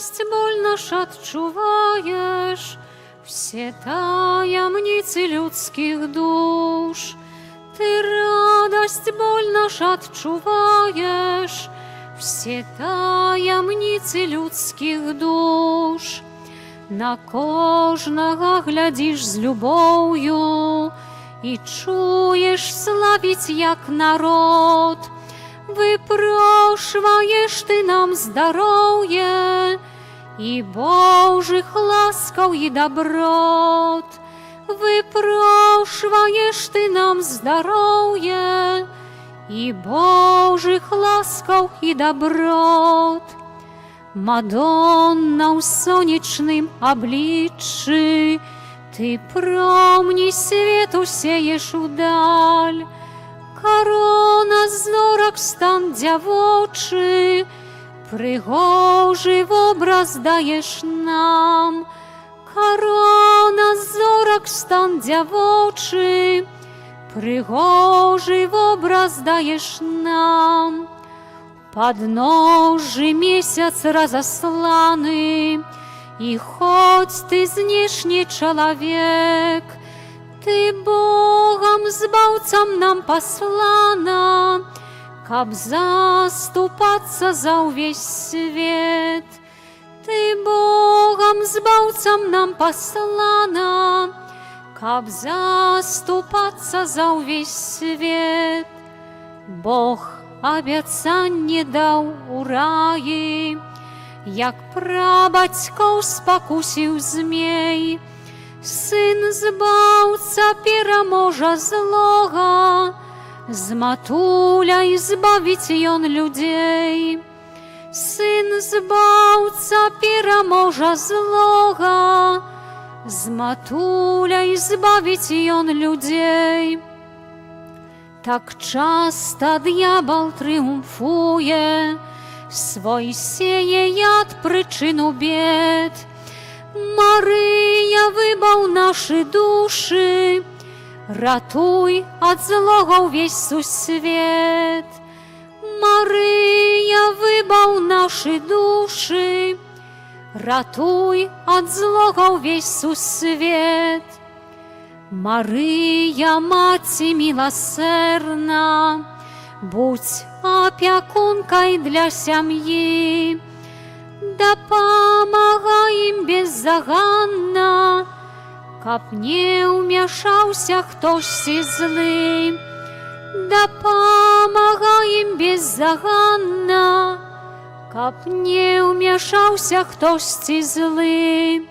радость боль наш отчуваешь, все таямницы людских душ. Ты радость боль наш отчуваешь, все таямницы людских душ. На кожнага глядишь з любов'ю і чуєш славить, як народ. Выпрошваешь ты нам здоровье и Божьих ласков и доброт. Выпрошваешь ты нам здоровье и Божьих ласков и доброт. Мадонна ў сонечным обличчі, ты промні свету сеешь удаль. Корона зорок стан дзявочы, прыгожы вобраз даеш нам. Корона зорок стан дзявочы, прыгожы вобраз даеш нам. Подножи месяц разосланы, и хоть ты знешний человек, ты Богом збаўцам нам послана, каб заступаться за увесь свет. Ты Богом збаўцам нам послана, каб заступаться за увесь свет. Бог абяцанне даў у раі, як прабацькоў спакусіў змей. Сын збаўца пераможа злога, з матуляй збавіць ён людзей. Сын збаўца пераможа злога, з матуляй збавіць ён людзей. Так часто дьявол трыумфуе, свой сее яд прычыну бед. Марыя, выбаў нашы душы, ратуй ад злога ўвесь сусвет. Марыя, выбаў нашы душы, ратуй ад злога ўвесь сусвет. Марыя, маці міласэрна, будь апякункай для сям'і. Дапамагай ім беззаганна, каб не ўмяшаўся хтосьці злы. Дапамагай ім беззаганна, каб не ўмяшаўся хтосьці злы.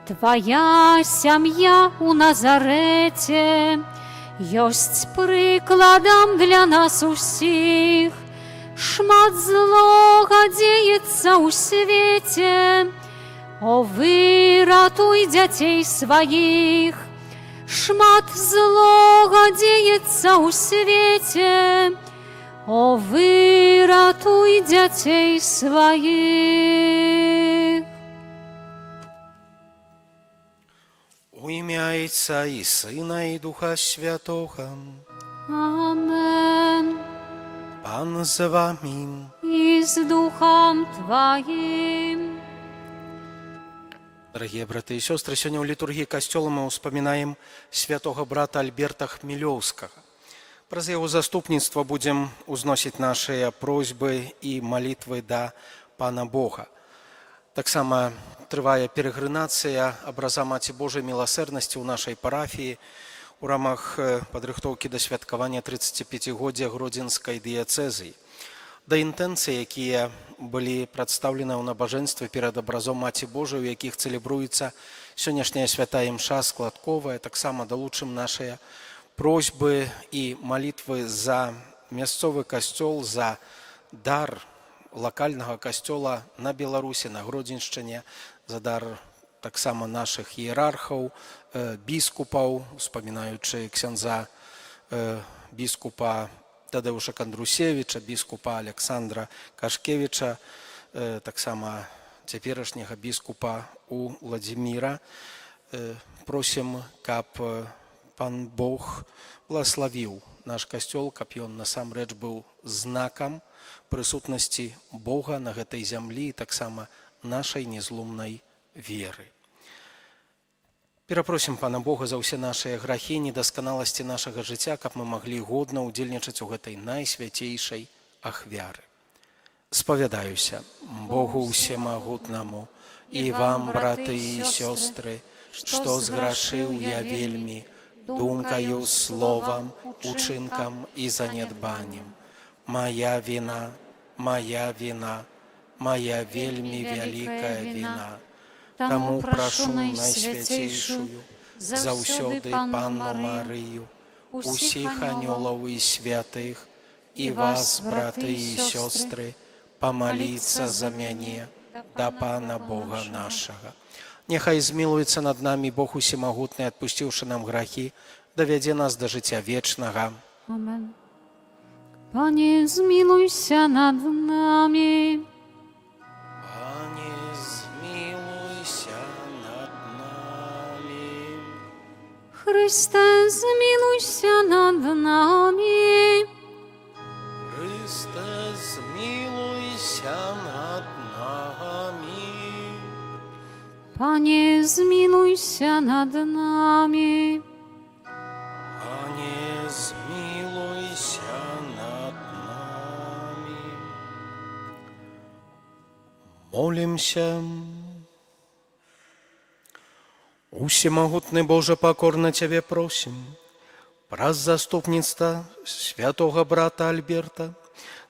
Твоя сям'я у Назарэце ёсць прыкладам для нас усіх. Шмат злога дзеецца ў свеце, о, выратуй дзяцей сваіх. Шмат злога дзеецца ў свеце, о, выратуй дзяцей сваіх. У імя Отца і Сына і Духа Святого. Амен. Пан з вами. И с Духом Твоим. Дорогие браты и сестры, сегодня в литургии костела мы вспоминаем святого брата Альберта Хмелевского. Праз его заступництво будем узносить наши просьбы и молитвы до Пана Бога. Так само трывае перегрынацыя абраза Маці Божай міласэрнасці ў нашай парафіі у рамах падрыхтоўкі да святкавання 35-годдзя Гродзенскай дыяцэзіі. Да інтэнцыі, якія былі прадстаўлены ў набажэнстве перад абразом Маці Божай, у якіх цэлебруецца сённяшняя святая імша складковая, таксама далучым нашыя просьбы і малітвы за мясцовы касцёл, за дар лакальнага касцёла на Беларусі, на Гродзеншчыне, за дар таксама нашых іерархаў, біскупаў, успамінаючы ксяндза біскупа Тадеуша Кандрусевіча, біскупа Александра Кашкевіча, таксама цяперашняга біскупа у Владзіміра. Просім, каб Пан Бог благословіў наш касцёл, каб ён насамрэч быў знакам прысутнасці Бога на гэтай зямлі, таксама нашай незлумнай веры. Перапросім Пана Бога за ўсе нашыя грахі, недасканаласці нашага жыцця, каб мы маглі годна ўдзельнічаць у гэтай найсвяцейшай ахвяры. Спавядаюся Богу Усемагутнаму і вам, браты і сёстры, што зграшыў я вельмі думкаю, словам, учынкам і занядбаннем. Моя віна, моя віна, моя вельмі вялікая віна. Таму прашу найсвяцейшую, заўсёды Панну Марыю, усіх анёлаў і святых, і вас, браты і сёстры, памаліцца за мяне да Пана Бога нашага. Няхай змілуецца над намі Бог Усемагутны, адпусціўшы нам грахі, давядзе нас да жыцця вечнага. Amen. Panie, zmiłuj się nad nami. Panie, zmiłuj się nad nami. Chryste, zmiłuj się nad nami. Chryste, zmiłuj się nad nami. Panie, zmiłuj się nad nami. Panie, zmiłuj się nad nami. Молимся. Усемагутны Боже, покорно Тебе просим, праз заступніцтва святого брата Альберта,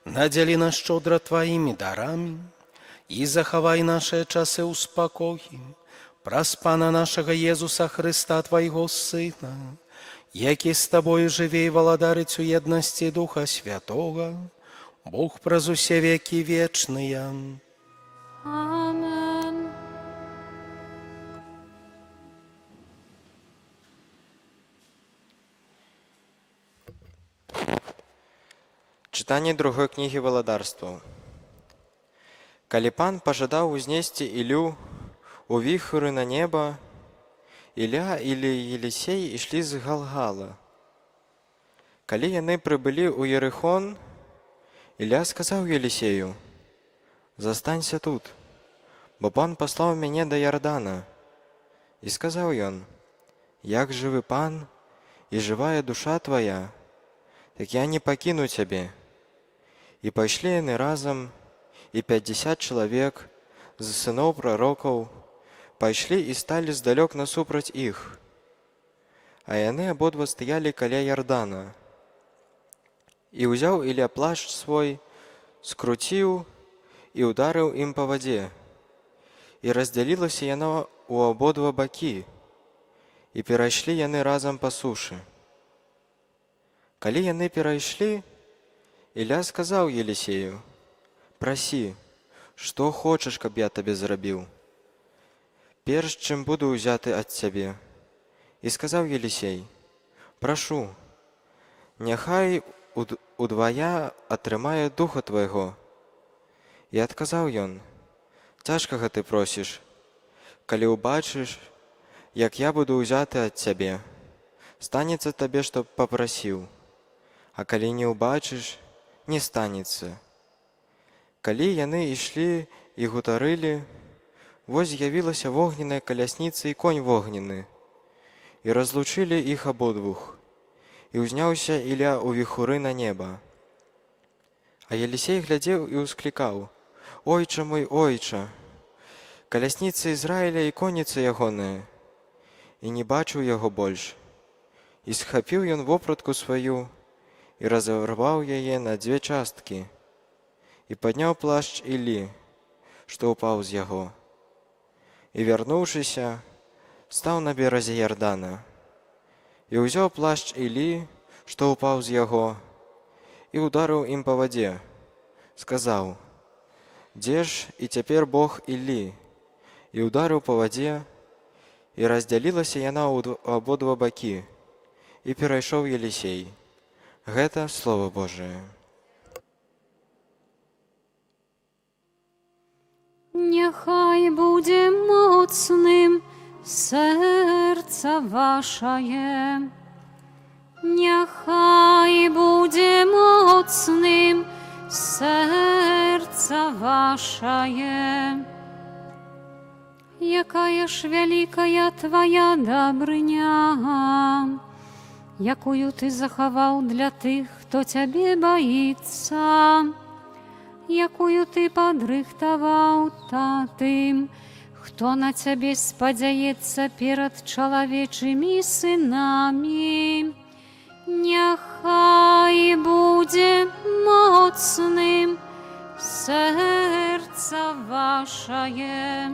надзялі нас шчодра Тваімі дарамі і захавай нашыя часы ў спакоі праз Пана нашага Езуса Хрыста, Твайго Сына, які з Табою жыве і валадарыць у еднасці Духа Святога, Бог праз усе векі вечныя. Amen. Чытанне другой кнігі валадарстваў. Калі пан пажадаў узнесці Ілю у віхуры на неба, Іля і Елісей ішлі з Галгала. Калі яны прыбылі ў Ерыхон, Іля сказаў Елісею: «Застанься тут, бо пан паслаў мяне да Ярдана». І сказаў ён: «Як жывы пан і жывая душа твая, так я не пакіну цябе». І пайшлі яны разам, і 50 чалавек з сыноў прарокаў пайшлі і сталі здалёк насупраць іх. А яны абодва стаялі каля Ярдана. І ўзяў Іля плашч свой, скруціў і ударыў ім па вадзе. І раздзялілася яна ў абодва бакі, і перайшлі яны разам па сушы. Калі яны перайшлі, Іля сказаў Елісею: «Прасі, што хочаш, каб я табе зрабіў, перш чым буду ўзяты ад цябе». І сказаў Елісей: «Прашу, няхай удвая атрымае духа твайго». І адказаў ён: «Цяжкага ты просіш. Калі ўбачыш, як я буду ўзяты ад цябе, станецца табе, што папрасіў, а калі не ўбачыш, не станецца». Калі яны ішлі і гутарылі, вось з'явілася вогненная калясніца і конь вогненны, і разлучылі іх абодвух, і ўзняўся Іля ў віхуры на неба. А Елісей глядзеў і ўсклікаў: «Ойча мой, ойча, калясніца Ізраіля і конніца ягоная!» І не бачыў яго больш. І схапіў ён вопратку сваю і разарваў яе на 2 часткі, і падняў плашч Ілі, што ўпаў з яго. І, вярнуўшыся, стаў на беразе Ярдана, і ўзяў плашч Ілі, што ўпаў з яго, і ударыў ім па вадзе. Сказаў: «Дзе ж і цяпер Бог Ілі?» І ударыў па вадзе, і раздзялілася яна ў абодва бакі, і перайшоў Елісей. Гэта Слова Божае. Niechaj będzie mocnym serca waszaje. Niechaj będzie mocnym serca waszaje. якая ж вялікая твая дабрыня, якую ты захаваў для тых, хто цябе баіцца, якую ты падрыхтаваў тым, хто на цябе спадзяецца перад чалавечымі сынамі. Няхай будзе моцным сэрца вашае.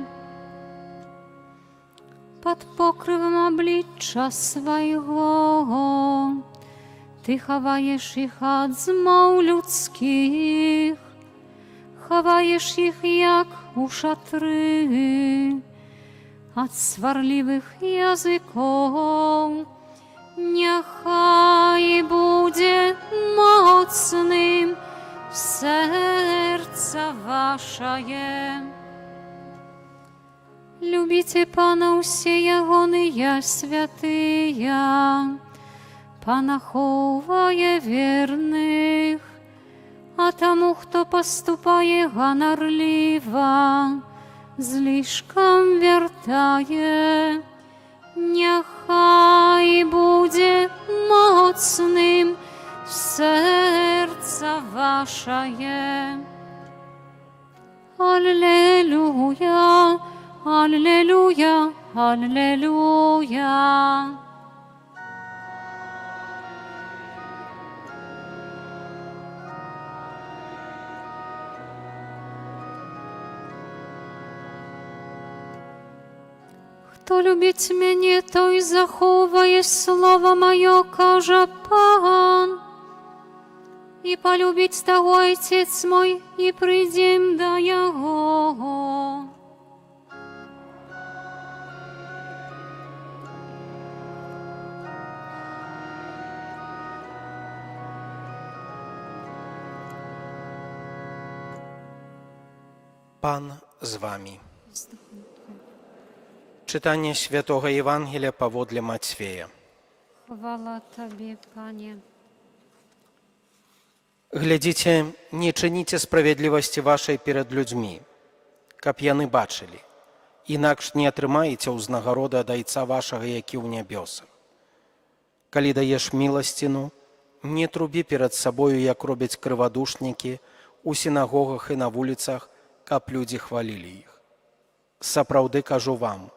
Пад покрывам аблічча свайго ты хаваеш іх ад змоў людскіх, хаваеш іх, як у шатры, ад сварлівых языкоў. Няхай будзе моцным сэрца вашае. Любіце Пана ўсе ягоныя святыя, Пан ахоўвае верных, а таму, хто паступае ганарліва, злішкам вяртае. Няхай будзе моцным сэрца вашае. Аллелуя, аллелуя, аллелуя. Хто любіць мяне, той захоўвае слова маё, кажа Пан. І палюбіць таго Айцец мой, і прыйдзем да яго. Пан з вами. Czytanie Świętego Ewangelia pawodle Матвея. Хвала Табе, Пане. Глядзіце, не чыніце справядлівасці вашай перад людзьмі, каб яны бачылі, інакш не атрымаеце ўзнагароды ад Айца вашага, які ў нябёсах. Калі даеш міласціну, не трубі перад сабою, як робяць крывадушнікі у сінагогах і на вуліцах, каб людзі хвалілі іх. Сапраўды кажу вам,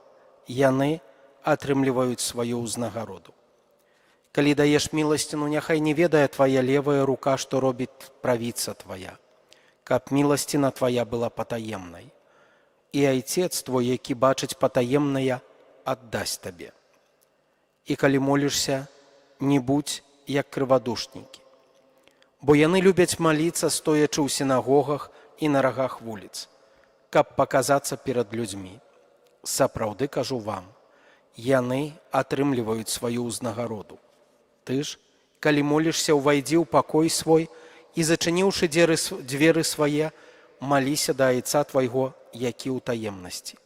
яны атрымліваюць сваю ўзнагароду. Калі даеш міласціну, няхай не ведае твая левая рука, што робіць правіца твая, каб міласціна твая была патаемнай. І Айцец твой, які бачыць патаемнае, аддасць табе. І калі молішся, не будзь як крывадушнікі, бо яны любяць маліцца, стоячы ў сінагогах і на рагах вуліц, каб паказацца перад людзьмі. Сапраўды кажу вам, яны атрымліваюць сваю ўзнагароду. Ты ж, калі молішся, увайдзі ў пакой свой і, зачыніўшы дзверы свае, маліся да Айца твайго, які ў таемнасці.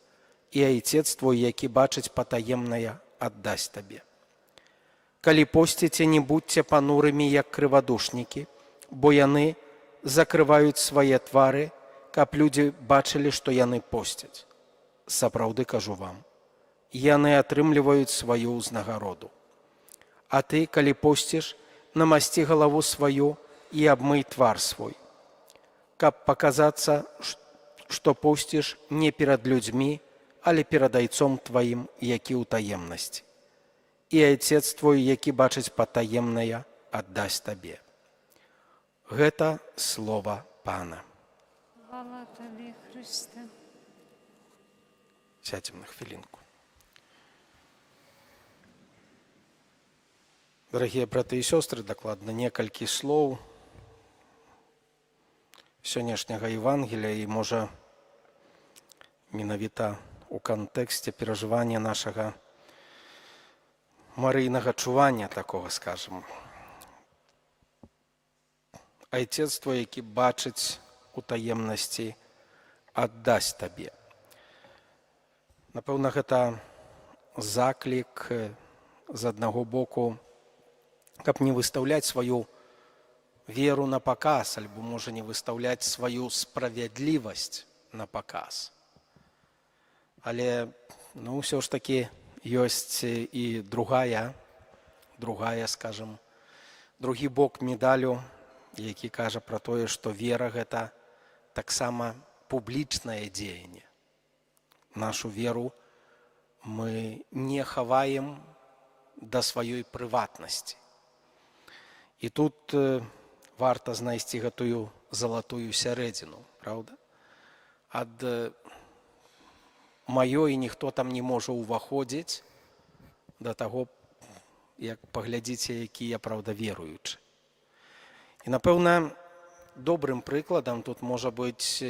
І Айцец твой, які бачыць патаемнае, аддасць табе. Калі посціце, не будьце панурымі, як крывадушнікі, бо яны закрываюць свае твары, каб людзі бачылі, што яны посцяць. Сапраўды кажу вам, яны атрымліваюць сваю ўзнагароду. А ты, калі посціш, намасці галаву сваю і абмый твар свой, каб паказацца, што посціш не перад людзьмі, але перад Айцом тваім, які ў таемнасці. І Айцец твой, які бачыць патаемнае, аддасць табе. Гэта слова Пана. Хвала Табе, Христе. Сядем на хвилинку. Дорогие браты и сестры, докладно некалькі слоў сённяшняга Евангелия и, можа, менавіта у кантэксце перажывання нашага марыйнага чування, такого, скажем. Айцец твой, які бачыць у таемнасці, аддасць табе. Напэўна, гэта заклік з аднаго боку, каб не выстаўляць сваю веру на паказ, альбо, можа, не выстаўляць сваю справядлівасць на паказ. Але ўсё ж такі ёсць і другая, скажем, другі бок медалю, які кажа пра тое, што вера – гэта таксама публічнае дзеянне. Нашу веру мы не хаваем да сваёй прыватнасці. І тут варта знайсці гэтую залатую сярэдзіну, праўда? Ад маёй ніхто там не можа ўваходзіць да таго, як паглядзіце, які я, праўда, веруючы. І, напэўна, добрым прыкладам тут можа быць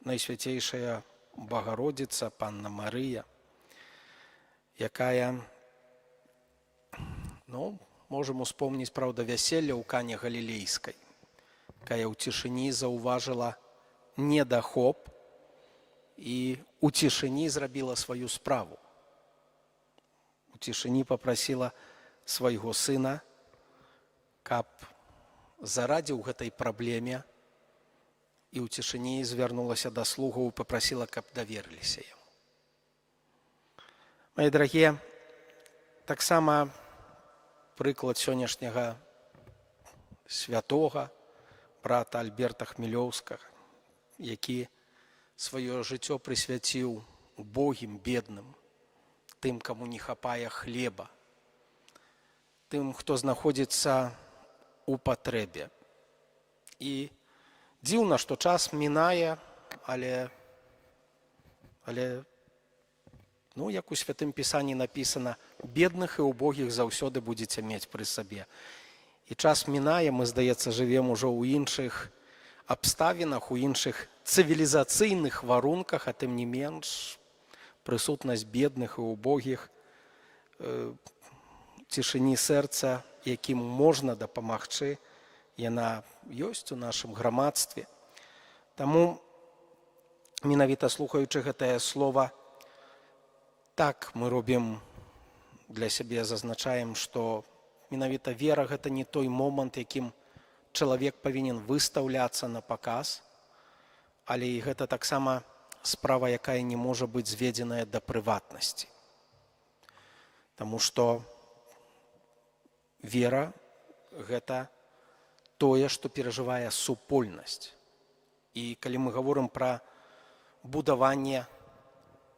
Найсвяцейшая Багародзіца, Панна Марыя, якая, можам успомніць, праўда, вяселле ў Кане Галілейскай, якая ў цішыні заўважыла недахоп і ў цішыні зрабіла сваю справу. У цішыні папрасіла свайго сына, каб зарадзіў гэтай праблеме, і ў цішыні звярнулася да слугаў і папрасіла, каб даверыліся яму. Мае дарагія, таксама прыклад сённяшняга святога брата Альберта Хмілёўскага, які сваё жыццё прысвяціў убогім, бедным, тым, каму не хапае хлеба, тым, хто знаходзіцца у патрэбе. І дзіўна, што час мінае, але як у Святым Пісанні напісана, бедных і убогіх заўсёды будзеце мець пры сабе. І час мінае, мы, здаецца, жывем ужо ў іншых абставінах, у іншых цывілізацыйных варунках, а тым не менш, прысутнасць бедных і убогіх, цішыні сэрца, якім можна дапамагчы, яна ёсць у нашым грамадстве. Таму, менавіта слухаючы гэтае слова, так мы робім для сябе, зазначаем, што менавіта вера – гэта не той момант, якім чалавек павінен выстаўляцца на паказ, але і гэта таксама справа, якая не можа быць зведзеная да прыватнасці. Таму што вера – гэта тое, што перажывае супольнасць. І калі мы гаворым пра будаванне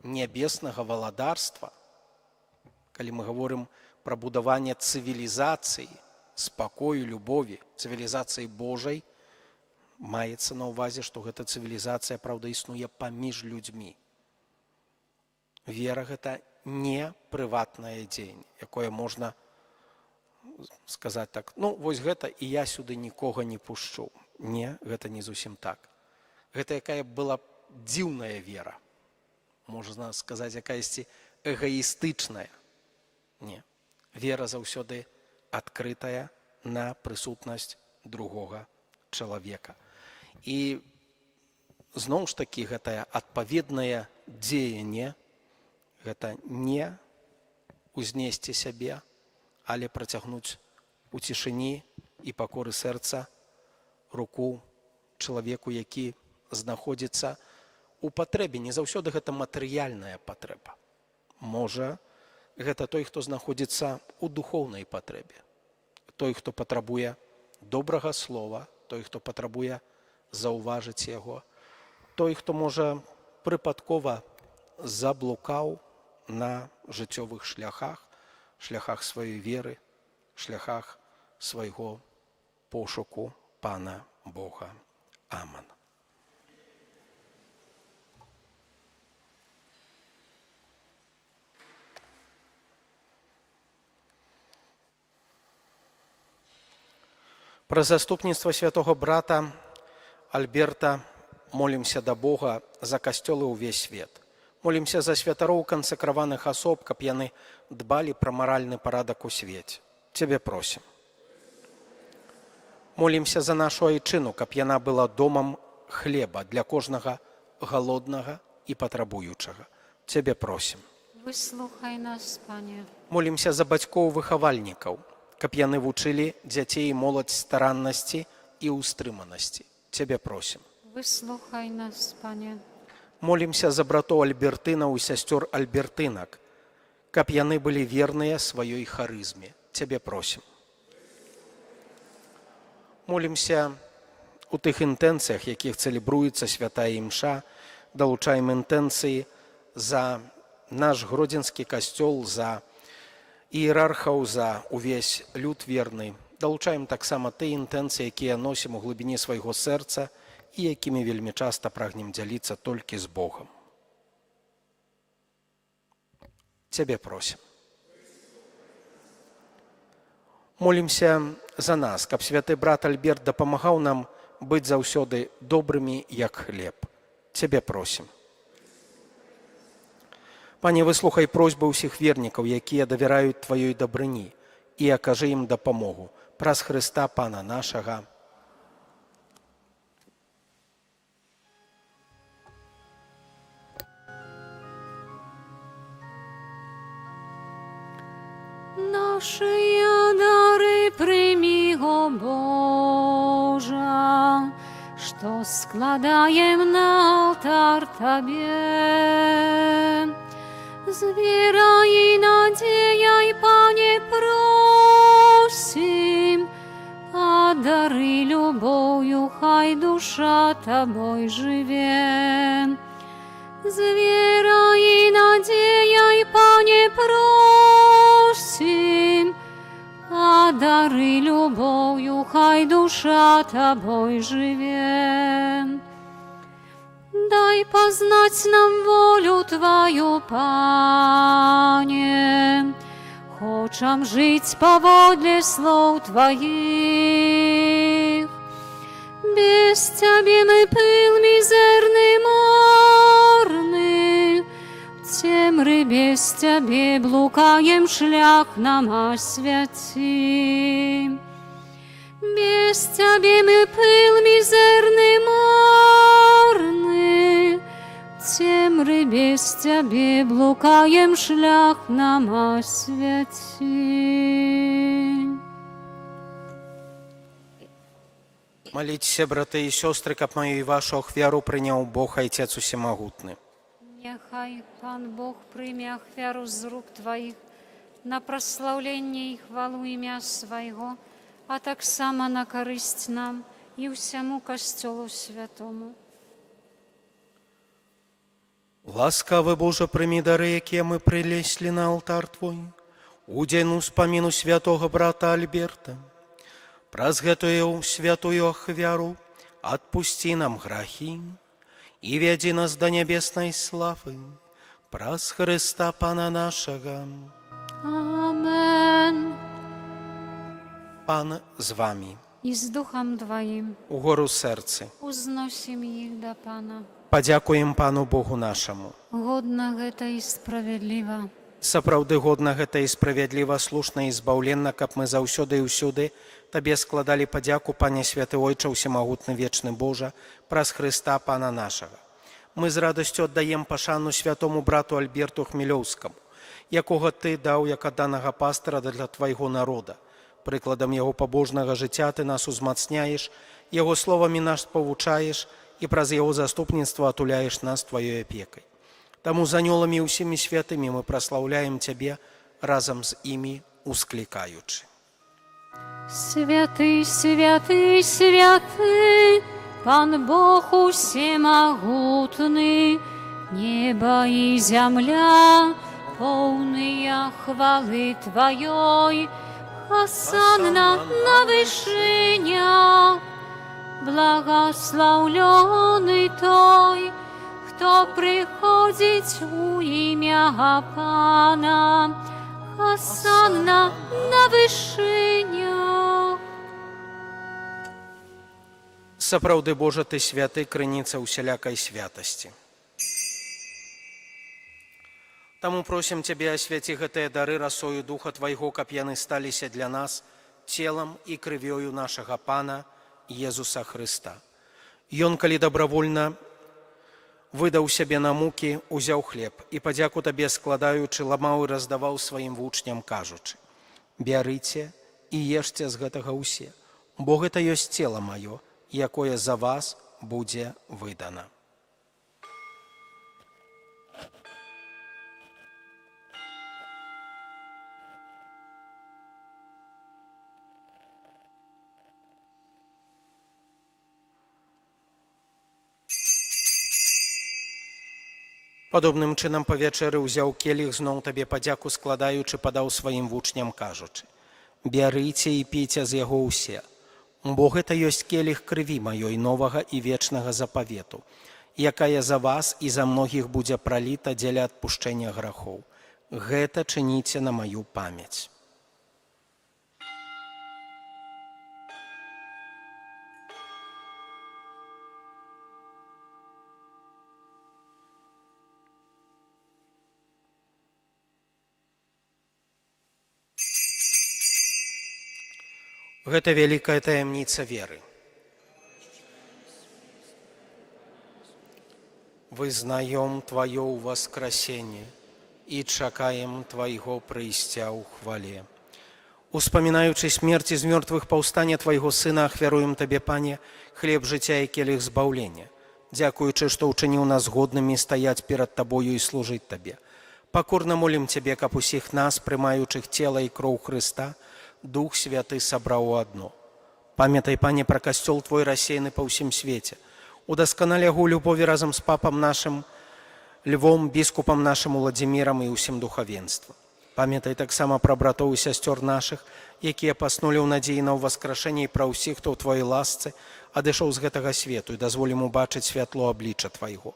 нябеснага валадарства, калі мы гаворым пра будаванне цывілізацыі, спакою, любові, цывілізацыі Божай, маецца на ўвазе, што гэта цывілізацыя, праўда, існуе паміж людзьмі. Вера – гэта не прыватнае дзеянне, якое можна сказаць так, вось гэта, і я сюды нікога не пушчу. Не, гэта не зусім так. Гэта якая была дзіўная вера. Можна сказаць, якаясьці эгаістычная. Не. Вера заўсёды адкрытая на прысутнасць другога чалавека. І зноў ж такі гэтае адпаведнае дзеянне – гэта не узнесці сябе, але працягнуць у цішыні і пакоры сэрца руку чалавеку, які знаходзіцца у патрэбе. Не заўсёды гэта матэрыяльная патрэба. Можа, гэта той, хто знаходзіцца ў духоўнай патрэбе. Той, хто патрабуе добрага слова, той, хто патрабуе заўважыць яго, той, хто, можа, прыпадкова заблукаў на жыццёвых шляхах, шляхах сваёй веры, шляхах свайго пошуку Пана Бога. Аман. Пра заступніцтва святого брата Альберта молімся да Бога за касцёлы ўвесь свет. Молімся за святароў кансакраваных асоб, каб яны дбалі пра маральны парадак у свеце. Цябе просім. Молімся за нашу айчыну, каб яна была домам хлеба для кожнага галоднага і патрабуючага. Цябе просім. Выслухай нас, Пане. Молімся за бацькоў-выхавальнікаў, каб яны вучылі дзяцей і моладзь стараннасці і ўстрыманасці. Цябе просім. Выслухай нас, Пане. Молімся за братоў Альбертынаў і сясцёр Альбертынак, каб яны былі верныя сваёй харызме. Цябе просім. Молімся у тых інтэнцыях, якіх цэлебруецца святая імша, далучаем інтэнцыі за наш гродзенскі касцёл, за іерархаў, за увесь люд верны. Далучаем таксама тыя інтэнцыі, якія носім у глыбіні свайго сэрца і якімі вельмі часта прагнем дзяліцца толькі з Богам. Цябе просім. Молімся за нас, каб святы брат Альберт дапамагаў нам быць заўсёды добрымі, як хлеб. Цябе просім. Пане, выслухай просьбы ўсіх вернікаў, якія давяраюць Тваёй дабрыні, і акажы ім дапамогу праз Хрыста Пана нашага. Наши дары прими, о Боже, что складаем на алтарь Тебе. С верой и надеей, Пане, просим, а дары любовью хай душа Тобой живе. С верой и надеей, Пане, просим, а дары любовью хай душа Тобой живе. Дай познать нам волю Твою, Пане, хочем жить поводле слов Твоих. Без Тебе мы пыл мизерный, марный, в темры без Тебе блукаем, шлях нам освяти. Без Тебе мы пыл мизерный, марный, в темры без Тебе блукаем, шлях нам освяти. Моліться, брати і сестри, каб мою і вашу ахвяру прийняв Бог, Отець Усемогутний. Нехай Пан Бог прийме ахвяру з рук Твоїх на прославлення і хвалу ім'я Свого, а так само на користь нам і всьому Костьолу Святому. Ласкавы Боже, прийми дари, які ми принесли на алтар Твой, у дзень успаміну святого брата Альберта. Праз гэтую святую ахвяру адпусці нам грахі і вядзі нас да нябеснай славы праз Хрыста Пана нашага. Amen. Пан з вами. I z duchem Twoim Угору серце. uznosimy ich do Pana. Падзякуем Пану Богу нашаму. Godna гэта i sprawiedliwa. Сапраўды годна гэта і справядліва, слушна і збаўленна, каб мы заўсёды і ўсюды Табе складалі падзяку, Пане Святы Ойча, Усемагутны вечны Божа, праз Хрыста Пана нашага. Мы з радасцю аддаем пашану святому брату Альберту Хмелёўскаму, якога Ты даў як адданага пастара для Твайго народа. Прыкладам яго пабожнага жыцця Ты нас узмацняеш, яго словамі нас павучаеш і праз яго заступніцтва атуляеш нас Тваёй апекай. Таму з анёламі і ўсімі святымі мы праслаўляем Цябе разам з імі усклікаючы. Святый, святый, святый, Пан Бог усемагутны, небо и земля, полные хвалы Твоей, Хосанна на вышинях, благословленный той, кто приходит у имя Пана. Хосанна на вышинях. Сапраўды, Божа, Ты святы, крыніца усялякай святасці. Таму просім Цябе, асвяці гэтыя дары расою Духа Твайго, каб яны сталіся для нас целам і крывёю нашага Пана Езуса Хрыста. Ён, калі добравольна выдаў сябе на мукі, узяў хлеб і падзяку Табе складаючы, ламаў і раздаваў сваім вучням, кажучы: «Бярыце і ешце з гэтага ўсе, бо гэта ёсць цела маё, якое за вас будзе выдана». Падобным чынам па вячэры ўзяў келіх, зноў табе падзяку складаючы, падаў сваім вучням, кажучы: «Бярыце і піце з яго ўсе, бо гэта ёсць келіх крыві маёй новага і вечнага запавету, якая за вас і за многіх будзе праліта дзеля адпушчэння грахоў. Гэта чыніце на маю памяць». Гэта вялікая таямніца веры. Вызнаем Твое ўваскрасенне і чакаем Твайго прыйсця ў хвале. Успамінаючы смерць з мёртвых паўстання Твайго Сына, ахвяруем Табе, Пане, хлеб жыцця і келіх збаўлення, дзякуючы, што ўчыніў нас годнымі стаяць перад Табою і служыць Табе. Пакорна молім Цябе, каб усіх нас, прымаючых цела і кроў Хрыста, Дух Святы сабраў у адно. Памятай, Пане, пра касцёл Твой рассеяны па ўсім свеце. Удасканалі яго ў любові разам з папам нашым Львом, біскупам нашым Уладзімірам і ўсім духавенствам. Памятай таксама пра братоў і сясцёр нашых, якія паснулі ў надзеі на ўваскрашэнне, і пра ўсіх, хто ў Твоёй ласцы адышоў з гэтага свету, і дазволім убачыць святло аблічча Твайго.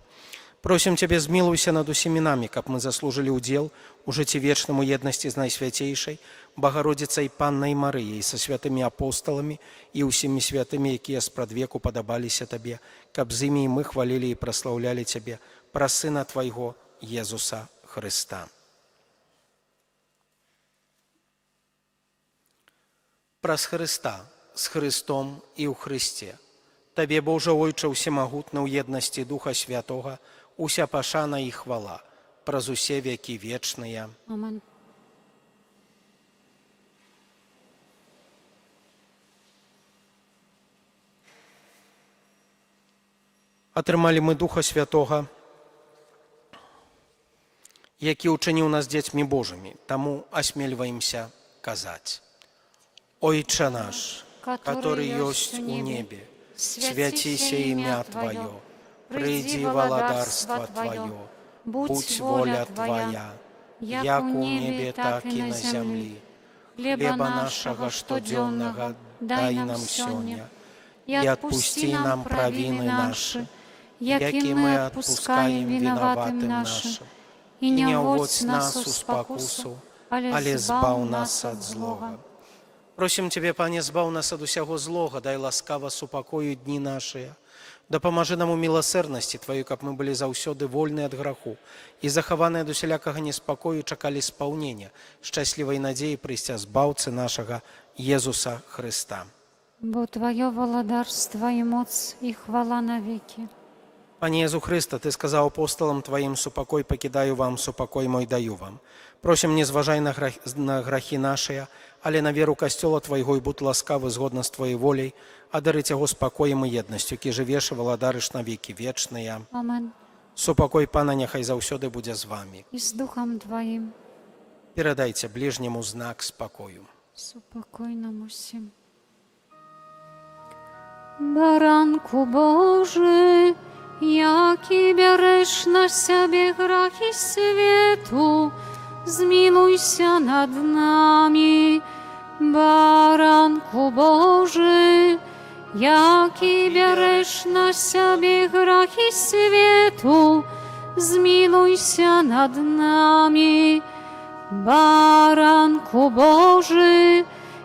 Просім Цябе, змілуйся над усімі намі, каб мы заслужылі ўдзел у жыцці вечным у еднасці з Найсвяцейшай Багародзіцай Паннай Марыяй, са святымі апосталамі і ўсімі святымі, якія спрадвеку падабаліся Табе, каб з імі і мы хвалілі і праслаўлялі Цябе праз Сына Твайго Езуса Хрыста. Праз Хрыста, з Хрыстом і ў Хрысце. Табе, Божа Ойча ўсемагутны, ў еднасці Духа Святога, уся пашана і хвала, праз усе векі вечныя. Amen. Атрымалі мы Духа Святога, які ўчыніў нас дзецьмі Божымі, таму асмельваемся казаць: «Ойча наш, который ёсць у небе, свяціся імя Твоё, прыйдзі валадарства Твоё, будь воля Твоя, як у небе, так і на зямлі. Хлеба нашага штодзённага дай нам сёння, і адпусці нам правіны нашы, які мы адпускаем вінаватым нашым, і не ўводзь нас у спакусу, але збаў нас ад злога». Просім Цябе, Пане, збаў нас ад усяго злога, дай ласкава супакою дні нашыя. Дапамажы нам у міласэрнасці Тваёй, каб мы былі заўсёды вольныя ад граху і захаваныя ад усялякага неспакою чакалі спаўнення шчаслівай надзеі прыйсця збаўцы нашага Езуса Хрыста. Бо Твое валадарство і моц і хвала навеки. Пане Езу Хрыста, Ты сказаў апосталам Тваім: «Супакой пакідаю вам, супакой мой даю вам». Просім, не зважай на грахі нашыя, але на веру касцёла Твайго, і будь ласкавы згодна з Твоей воляй, адарыць яго спакоем і еднасцю, які жывеш і валадарыш на векі вечныя. Amen. Супакой Пана няхай заўсёды будзе з вамі. І з Духом Твоїм. Перадайце ближняму знак спакою. Супокой нам усім. Баранку Божий, які бяреш на себе грахи свету, змилуйся над нами. Баранку Божий, які бяреш на себе грахи свету, змилуйся над нами. Баранку Божий,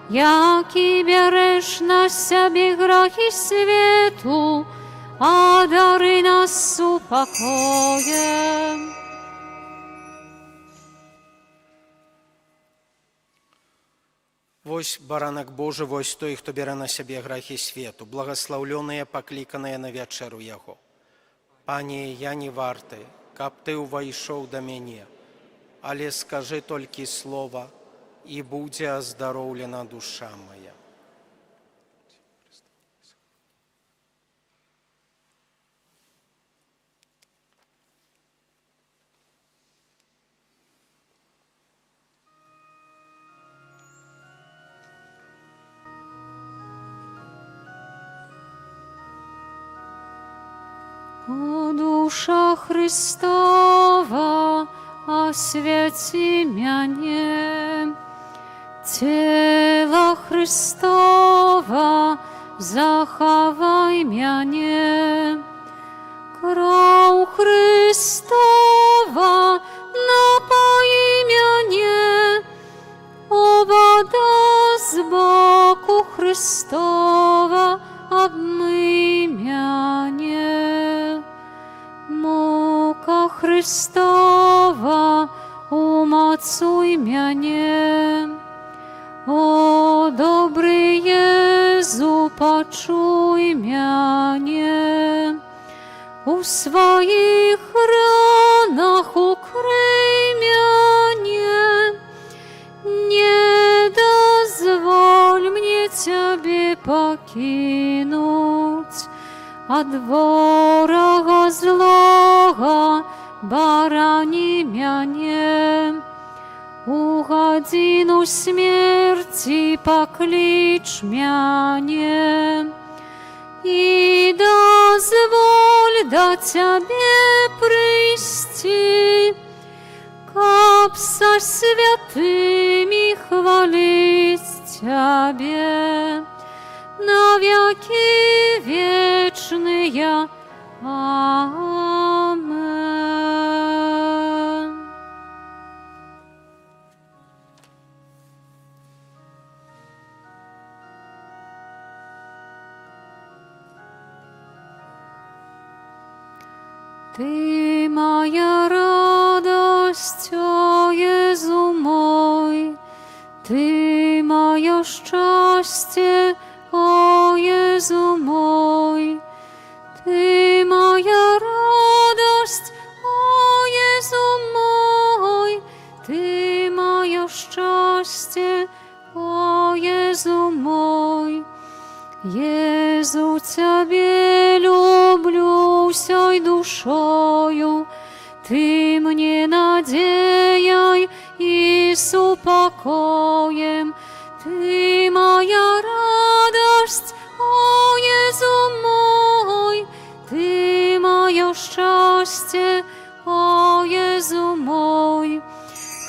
які бяреш на себе грахи свету, одари нас супокоем. Вось баранак Божы, вось той, хто бярэ на сябе грахі свету, благаслаўлёныя, пакліканыя на вячэру яго. Пане, я не варты, каб Ты ўвайшоў да мяне, але скажы толькі слова, і будзе аздароўлена душа моя. О, Душа Христова, освяти мяне. Тело Христова, захавай мяне. Кроў Христова, напои мяне. О, вода з боку Христова, обмый мяне. Мука Христова, умацуй мяне. О, добрый Езу, пачуй мяне. У своих ранах укрый мяне. Не дозволь мне Тебе покинуть. От ворога злого барани мяне. У годину смерти поклич мяне. И дозволь до Тебе прийти, каб со святыми хвалить Тебе на веки вечные. Амен. Ты моя радость, о Езу мой, Ты мое счастье, о Езу мой, Ты моя радость, о Езу мой, Ты мое счастье, о Езу мой. Езу, Тебе люблю всей душою, Ты мне надеяй и с упокоем. Ты моя радость, о Езу мой, Ты мое счастье, о Езу мой.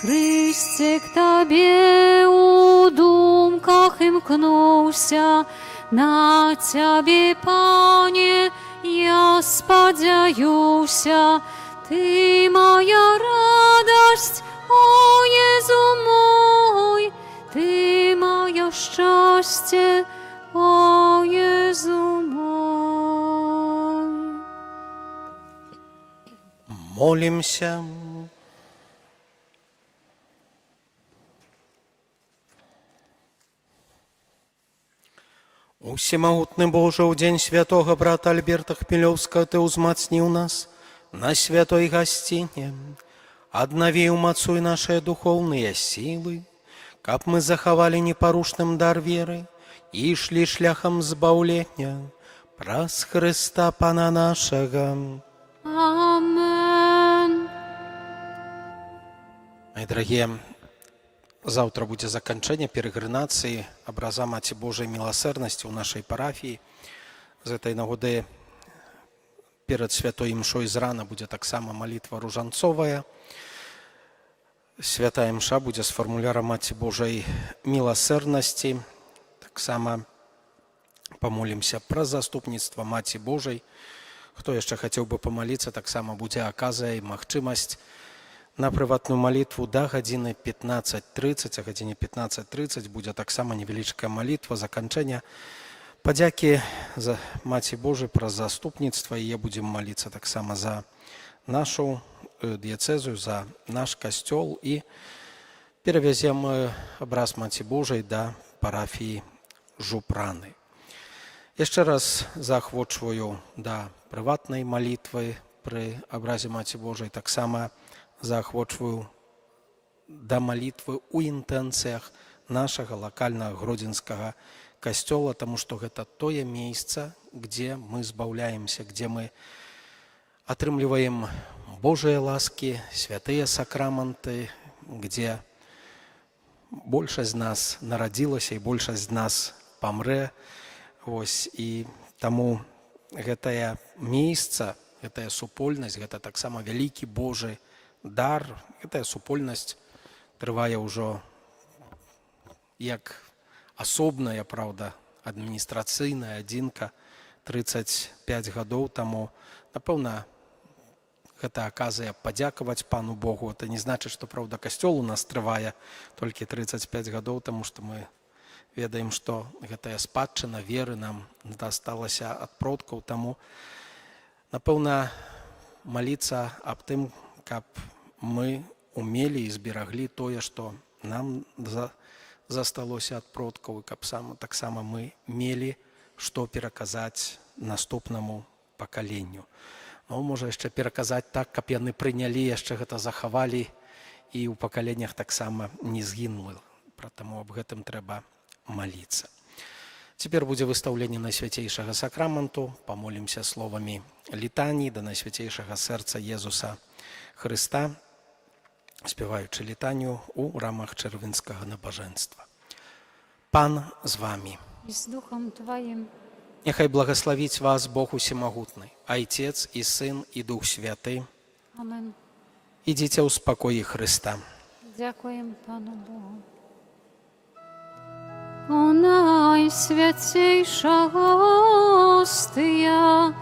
Христе, к Тебе у думках имкнулся, на Тебе, Пане, я сподяюся. Ты моя радость, о Езу мой, Ты мое счастье, о Езу мой. Молимся. Усемагутны Боже, у дзень святого брата Альберта Хмелёўскага Ты узмацніў нас на святой гасціне. Аднаві і умацуй нашыя духоўныя сілы, каб мы захавалі непарушным дар веры і ішлі шляхам збаўлення праз Хрыста Пана нашага. Амен. Мои дорогие, завтра будет заканчэнне перегрынацыі абраза Маці Божай міласэрнасці ў нашай парафіі. З этой нагоды перад святой імшой зрана будзе таксама малітва ружанцовая. Святая імша будзе з фармуляра Маці Божай міласэрнасці. Таксама памолімся пра заступніцтва Маці Божай. Хто яшчэ хацеў бы памаліцца, таксама будзе аказая і магчымасць на прыватную малітву да гадзіны 15:30. А гадзіне 15:30 будзе таксама невялічкая малітва заканчэння падзякі за Маці Божай праз заступніцтва. І будзем маліцца таксама за нашу дыяцэзу, за наш касцёл і перавязем абраз Маці Божай да парафіі Жупраны. Яшчэ раз заахвочваю да прыватнай малітвы пры абразе Маці Божай, таксама заахвочваю да малітвы ў інтэнцыях нашага лакальнага гродзенскага касцёла, таму што гэта тое месца, где мы збаўляемся, где мы атрымліваем Божыя ласкі, святыя сакраманты, где большасць з нас нарадзілася і большасць з нас памрэ. І таму гэтае месца, гэтая супольнасць, гэта таксама вялікі Божы дар. Гэтая супольнасць трывае ўжо як асобная, праўда, адміністрацыйная адзінка 35 гадоў таму. Напэўна, гэта аказыя падзякаваць Пану Богу. Это не значыць, што, праўда, касцёл у нас трывае толькі 35 гадоў, таму што мы ведаем, што гэтая спадчына веры нам дасталася ад продкаў. Таму, напэўна, маліцца аб тым, каб мы умелі і збераглі тое, што нам засталося ад продкаў, і каб таксама мы мелі што пераказаць наступнаму пакаленню. Ну, можа яшчэ пераказаць так, каб яны прынялі, яшчэ гэта захавалі і ў пакаленнях таксама не згінула. Таму аб гэтым трэба маліцца. Цяпер будзе выстаўленне Найсвяцейшага сакраменту. Памолімся словамі літаніі да Найсвяцейшага сэрца Езуса Хрыста, спяваючы літанію ў рамах чэрвеньскага набажэнства. Пан з вамі. И с Духом Твоим. Няхай благословіць вас Бог Усемагутны, Айцец і Сын і Дух Святы. Amen. Ідзіце ў спакоі Хрыста. Дякуем Пану Богу. О Найсвятейша Гостия,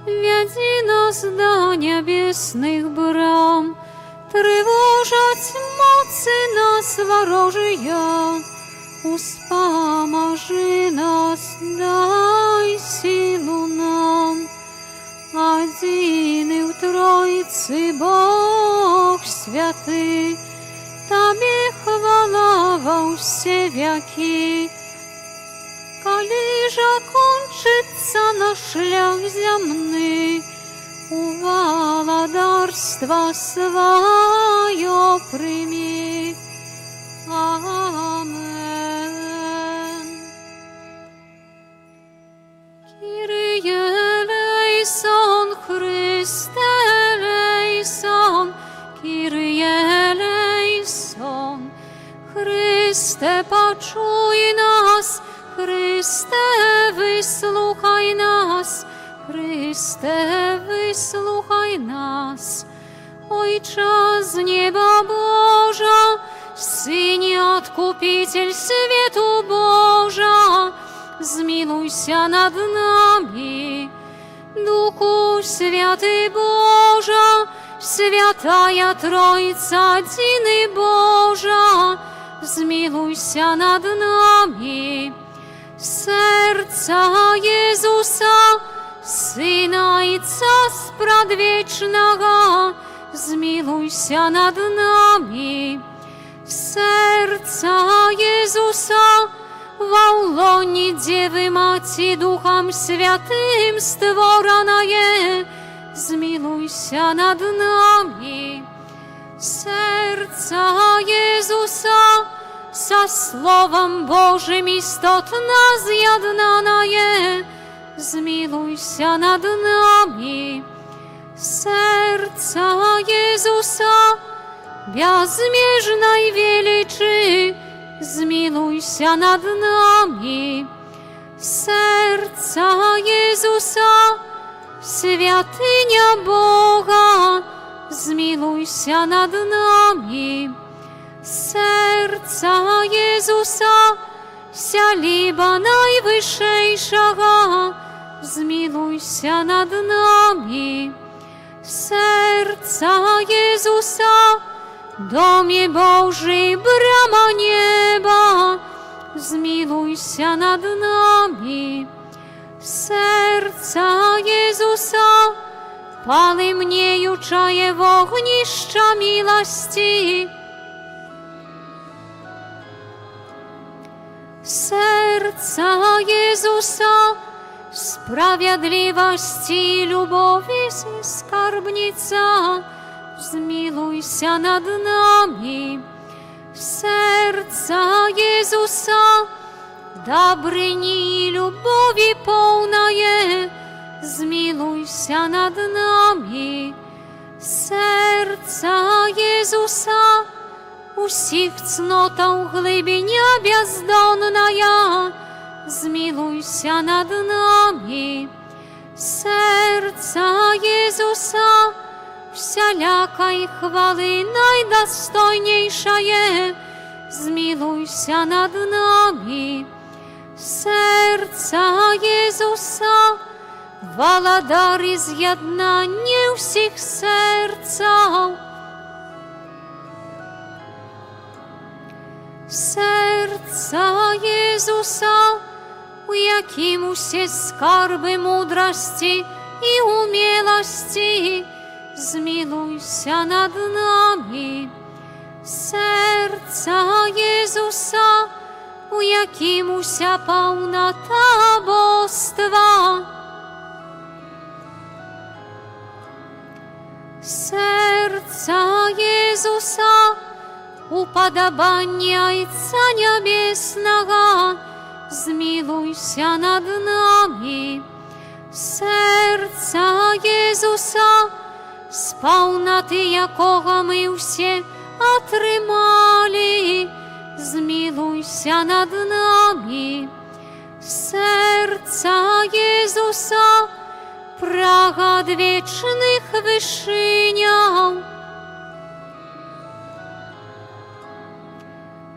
веди нас до небесных брам, тревожать моцы нас ворожия, успоможи нас, дай силу нам. Один в Троице Бог святый, Тебе хвала во все веки. Коли же кончится наш шлях земный, у володарства свое прими. Amen. Kyrie eleison, Chryste eleison, Kyrie eleison. Chryste, poczuj nas, Chryste, wysłuchaj nas, Chryste, wysłuchaj nas. Ojcze z nieba Boża, Synie Odkupiciel światu Boża, zmiluj się nad nami. Duchu Święty Boża, Świętaja Trójca, Jedyny Boża, zmiluj się nad nami. Serca Jezusa, Syna Ojca Spradwiecznego, zmiluj się nad nami. Serca Jezusa, w łonie Dziewy Maci Duchem Świętym stworzona je, zmiluj się nad nami. Serca Jezusa, za Słowem Bożym istotna zjednana je, zmiluj się nad nami. Serca Jezusa, безмежной величи, zmiluj się nad nami. Serca Jezusa, świętynia Boga, zmiluj się nad nami. Serca Jezusa, siedziba Najwyższego, zmiluj się nad nami. Serca Jezusa, Domie Boży, brama nieba, zmiluj się nad nami. Serca Jezusa, pali mnie juczaje w ogniszcza miłości. Serca Jezusa, sprawiedliwości i lubowi skarbnica, zmiluj się nad nami. Serca Jezusa, dobryni i lubowi pełna je, zmiluj się nad nami. Serca Jezusa, усіх цнота у глибиня бездонная, zmiluj się nad nami. Serca Jezusa всялякой хвалы najdostojniejszaje, zmiluj się nad nami. Serca Jezusa, Waladary zjednanie всіх serca. Serca Jezusa, u jakimu się skarby mądrości i umielości, zmiluj się nad nami. Serca Jezusa, u jakimu się pełnota bóstwa. Serca Jezusa, upodobanie Ojca Niebiesnego, zmiluj się nad nami. Serca Jezusa, z pełnoty jakogo my się otrzymali, zmiluj się nad nami. Serca Jezusa, praga wiecznych wyżyniał.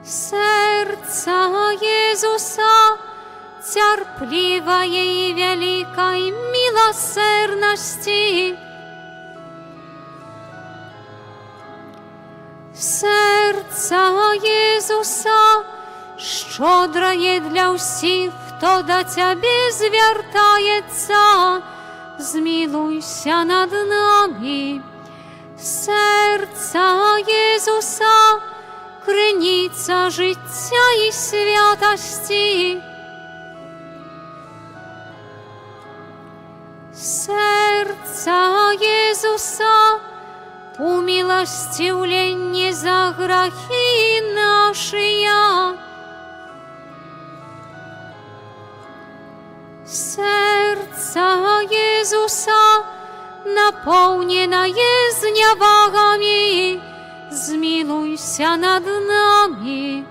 Serca Jezusa, cierpliwej i wielkiej miłosierności. Serca Jezusa, szczodroje dla wszystkich, kto do Ciebie zwiertaється, zmiluj się nad nami. Serca Jezusa, krynica życia i świętości. Serca Jezusa, umiłostivlenie za grzechy nasze. Serca Jezusa, napełnione zniewagami, zmiluj się nad nami.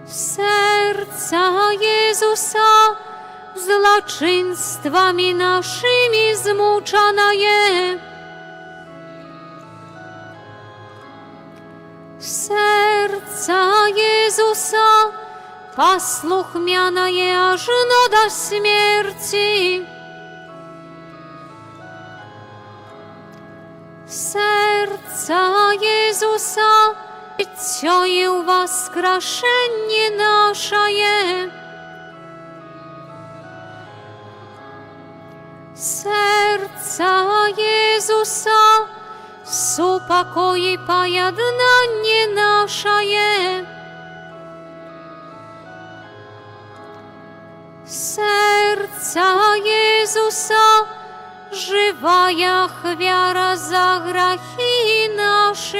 Serca Jezusa, zloczyństwami naszymi zmuczone. Serca Jezusa, posłuchmiane aż do śmierci. Serca Jezusa, życie i wskrzeszenie nasze. Serca Jezusa, supokój i pojednanie nasze. Serca Jezusa, żywaya wiara za grzechy nasze.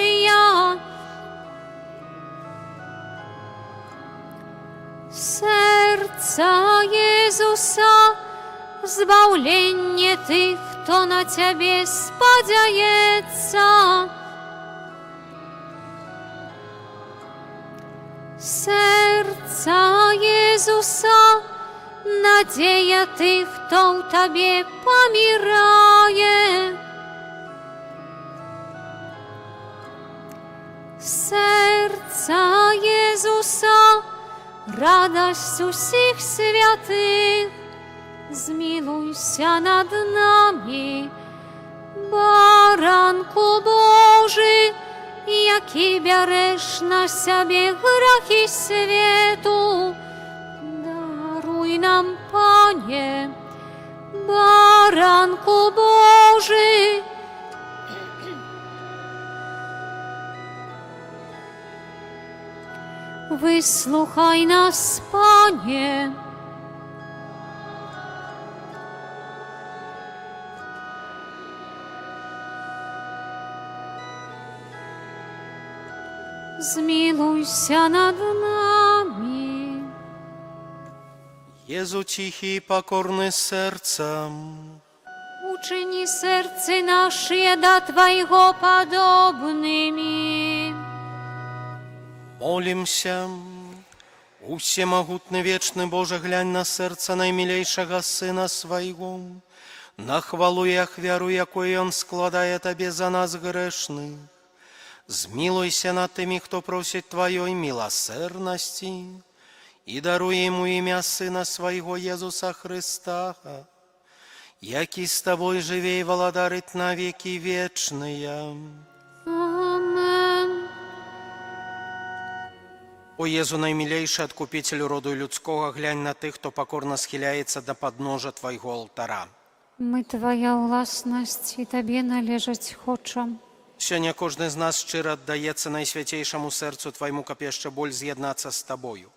Serca Jezusa, zbawienie tych, kto na Ciebie spodziewaється. Serca Jezusa, nadzieja tych, kto w Tobie pomieraje. Serca Jezusa, radość wszystkich świętych, zmiluj się nad nami. Baranku Boży, jaki bierzesz na siebie grzechy światu, daruj nam, Panie. Baranku Boży, wysłuchaj nas, Panie. Zmiluj się nad nami. Jezu cichy i pokorny sercem, Uczyni serce nasze do Twojego podobnymi. Молимся. У всемогутный вечный Боже, глянь на сердце наимилейшего Сына Своего, на хвалу і ахвяру, якую Ён складае Табе за нас грэшных. Змілуйся над тымі, хто просіць Тваёй міласэрнасці, і даруй ім у імя Сына Свайго Езуса Христа, які з Табой жыве і валадарыць на векі вечныя. Amen. О Езу, наймілейшы адкупіцель роду людскога, глянь на тых, хто пакорна схіляецца да падножа Твайго алтара. Мы Твоя ўласнасць і Табе належаць хочам. Сёння кожны з нас шчыра аддаецца найсвяцейшаму сэрцу Твайму, каб яшчэ боль з'яднацца з Табою.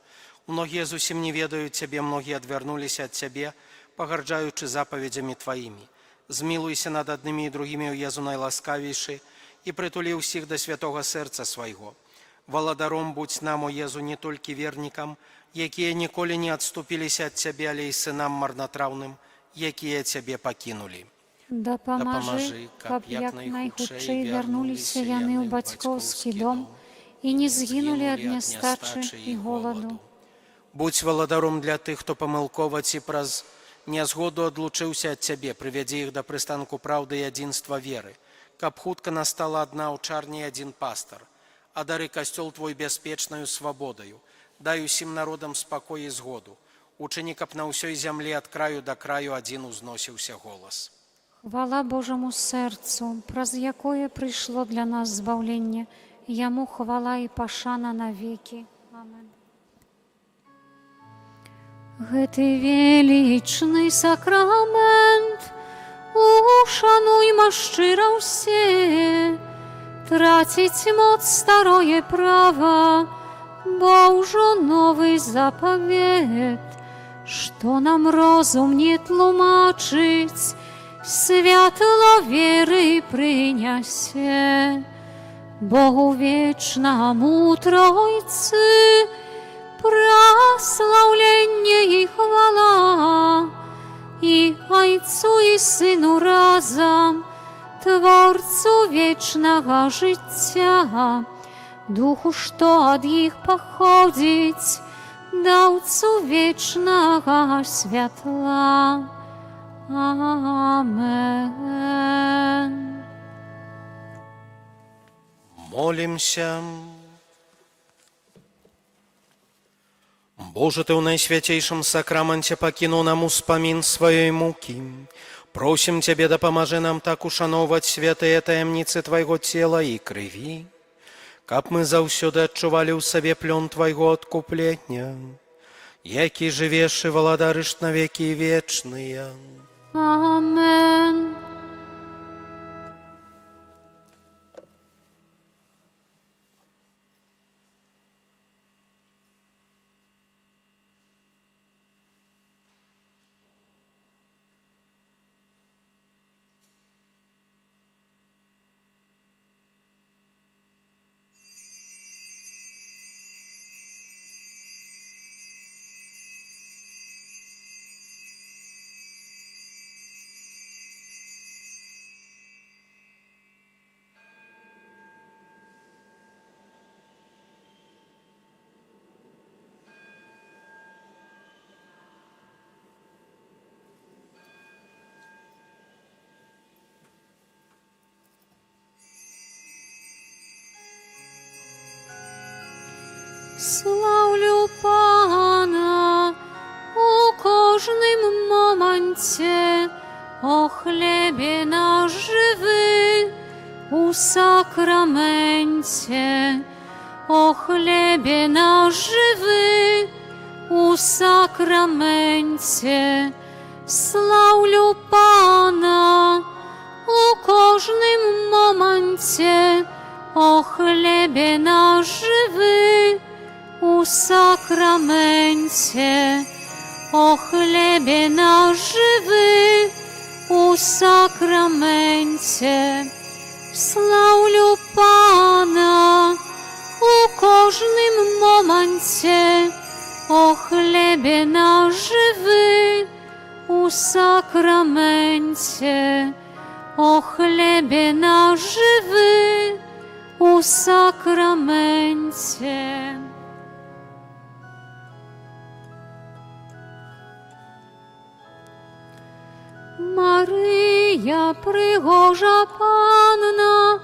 Многія зусім не ведаюць Цябе, многія адвярнуліся ад Цябе, пагарджаючы запаведзямі Тваімі. Змілуйся над аднымі і другімі, у Езу найласкавейшы, і прытулі ўсіх да святога сэрца Свайго. Валадаром будзь нам, о Езу, не толькі вернікам, якія ніколі не адступіліся ад Цябе, але і сынам марнатраўным, якія Цябе пакінулі. Дапамажы, каб як найхутчэй вярнуліся яны ў бацькоўскі дом і не згінулі ад нястачы і голаду. Будзь валадаром для тых, хто памылкова ці праз нязгоду адлучыўся ад Цябе, прывядзі іх да прыстанку праўды і адзінства веры, каб хутка настала адна аўчарня і адзін пастар. Адары касцёл Твой бяспечнаю свабодаю, дай усім народам спакой і згоду. Учыні, каб на ўсёй зямлі ад краю да краю адзін узносіўся голас. Хвала Божаму сэрцу, праз якое прыйшло для нас збаўленне, яму хвала і пашана навекі. Амен. Гэты велічны сакрамент ушануйма шчыра ўсе, траціць моц старое права, бо ўжо новы запавет, што нам розум не тлумачыць, святло веры прынясе. Богу вечнаму Тройцы праслаўленне і хвала, і Айцу і Сыну разам, Творцу вечнага жыцця, Духу, што ад іх паходзіць, даўцу вечнага святла. Амен. Молімся. Боже, Ты ў найсвяцейшым сакраменце пакінуў нам успамін сваёй мукі. Просім Цябе, дапамажы нам так ушаноўваць святыя таямніцы Твайго цела і крыві, каб мы заўсёды адчувалі ў сабе плён Твайго адкуплення, які жывеш і валадарыш на векі вечныя. Амен. Славлю Пана у кожним моменте, о хлебе наш живий у сакраменте, о хлебе наш живий у сакраменте. Славлю Пана у кожним моменте, о хлебе наш живий у сакраменте, о хлебе наш живий у сакраменте. Славлю Пана у кожним моменте, о хлебе наш живий у сакраменте, о хлебе наш живий у сакраменте. Мария Марыя, прыгожа панна,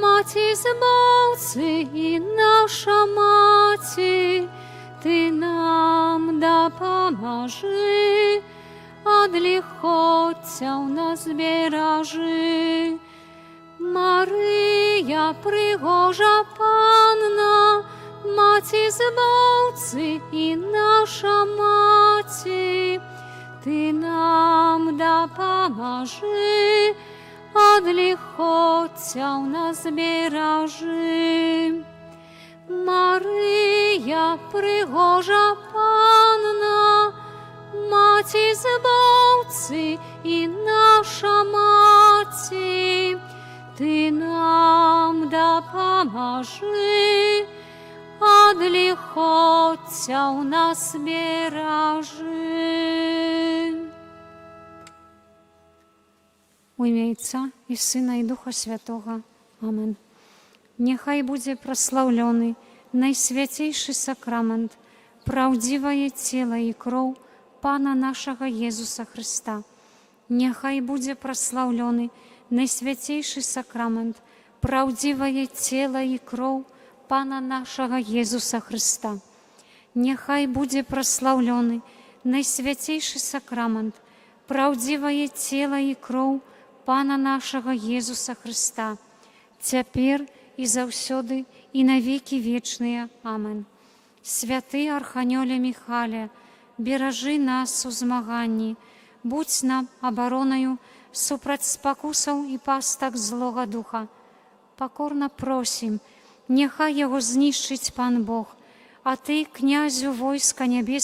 маці збаўцы і наша маці, ты нам дапамажы, ад ліхоцяў нас беражы. Марыя, прыгожа панна, маці збаўцы і наша маці, ты нам дапамажы, ад ліхоцяў нас беражы. Марыя, прыгожа панна, маці збаўцы і наша маці, ты нам дапамажы, ад ліхоцяў нас беражы. У імя Отца і Сына і Духа Святого. Амен. Няхай будзе праслаўлёны найсвяцейшы сакрамент, праўдзівае цела і кроў Пана нашага Езуса Христа. Няхай будзе праслаўлёны найсвяцейшы сакрамент, праўдзівае цела і кроў Пана нашага Езуса Христа. Няхай будзе праслаўлёны найсвяцейшы сакрамент, праўдзівае цела і кроў Пана нашага Езуса Христа, цяпер і заўсёды і на векі вечныя. Амен. Святы Арханёле Міхале, беражы нас у змаганні, будзь нам абаронаю супраць спакусаў і пастак злога духа. Пакорна просім, няхай яго знішчыць Пан Бог, а ты, князю войска нябес,